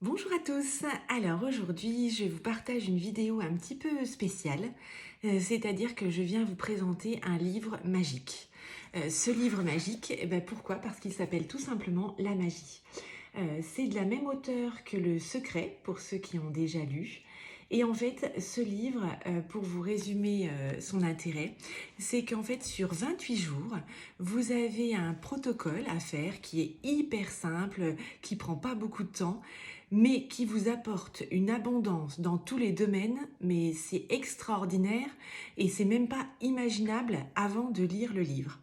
Bonjour à tous, alors aujourd'hui je vous partage une vidéo un petit peu spéciale, c'est-à-dire que je viens vous présenter un livre magique. Ce livre magique, pourquoi? Parce qu'il s'appelle tout simplement La magie. C'est de la même auteure que Le Secret, pour ceux qui ont déjà lu. Et en fait, ce livre, pour vous résumer son intérêt, c'est qu'en fait, sur 28 jours, vous avez un protocole à faire qui est hyper simple, qui prend pas beaucoup de temps, mais qui vous apporte une abondance dans tous les domaines, mais c'est extraordinaire et c'est même pas imaginable avant de lire le livre.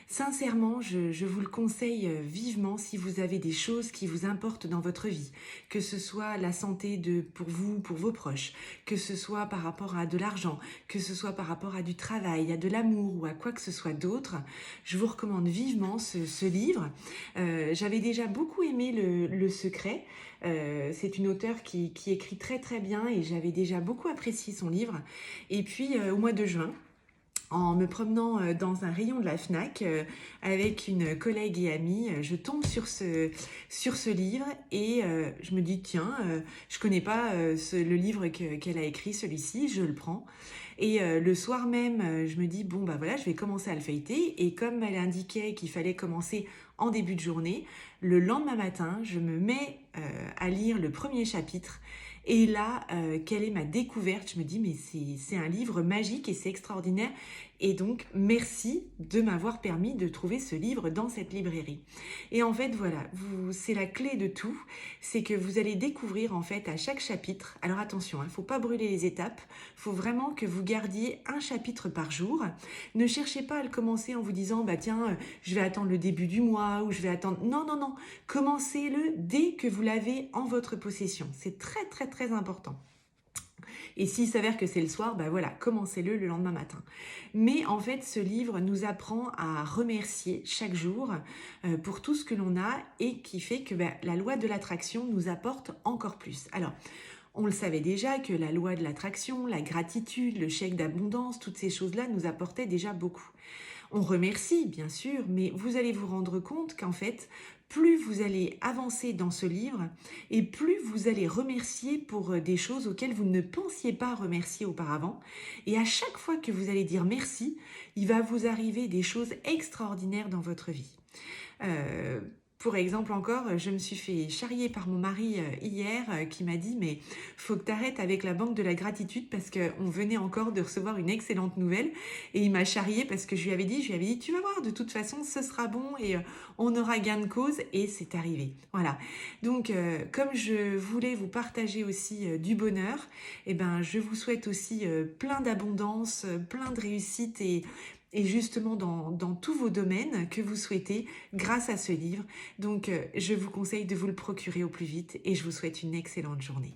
Sincèrement, je vous le conseille vivement si vous avez des choses qui vous importent dans votre vie, que ce soit la santé pour vous, pour vos proches, que ce soit par rapport à de l'argent, que ce soit par rapport à du travail, à de l'amour ou à quoi que ce soit d'autre. Je vous recommande vivement ce livre. J'avais déjà beaucoup aimé Le Secret. C'est une auteure qui écrit très très bien et j'avais déjà beaucoup apprécié son livre. Et puis au mois de juin, en me promenant dans un rayon de la Fnac avec une collègue et amie, je tombe sur ce livre et je me dis tiens, je connais pas le livre qu'elle a écrit, celui-ci, je le prends. Et le soir même, je me dis bon bah voilà, je vais commencer à le feuilleter et comme elle indiquait qu'il fallait commencer en début de journée, le lendemain matin, je me mets à lire le premier chapitre. Et là, quelle est ma découverte? Je me dis, mais c'est un livre magique et c'est extraordinaire. Et donc, merci de m'avoir permis de trouver ce livre dans cette librairie. Et en fait, voilà, c'est la clé de tout. C'est que vous allez découvrir, en fait, à chaque chapitre. Alors attention, il ne faut pas brûler les étapes. Il faut vraiment que vous gardiez un chapitre par jour. Ne cherchez pas à le commencer en vous disant, bah tiens, je vais attendre le début du mois ou je vais attendre... Non, non, non. Commencez-le dès que vous l'avez en votre possession. C'est très, très, très important. Et s'il s'avère que c'est le soir, bah voilà, commencez-le le lendemain matin. Mais en fait, ce livre nous apprend à remercier chaque jour pour tout ce que l'on a et qui fait que la loi de l'attraction nous apporte encore plus. Alors, on le savait déjà que la loi de l'attraction, la gratitude, le chèque d'abondance, toutes ces choses-là nous apportaient déjà beaucoup. On remercie, bien sûr, mais vous allez vous rendre compte qu'en fait, plus vous allez avancer dans ce livre et plus vous allez remercier pour des choses auxquelles vous ne pensiez pas remercier auparavant. Et à chaque fois que vous allez dire merci, il va vous arriver des choses extraordinaires dans votre vie. Pour exemple encore, je me suis fait charrier par mon mari hier qui m'a dit mais faut que tu arrêtes avec la banque de la gratitude parce qu'on venait encore de recevoir une excellente nouvelle et il m'a charrié parce que je lui avais dit tu vas voir de toute façon ce sera bon et on aura gain de cause et c'est arrivé. Voilà. Donc comme je voulais vous partager aussi du bonheur, je vous souhaite aussi plein d'abondance, plein de réussite et justement dans tous vos domaines que vous souhaitez grâce à ce livre. Donc, je vous conseille de vous le procurer au plus vite et je vous souhaite une excellente journée.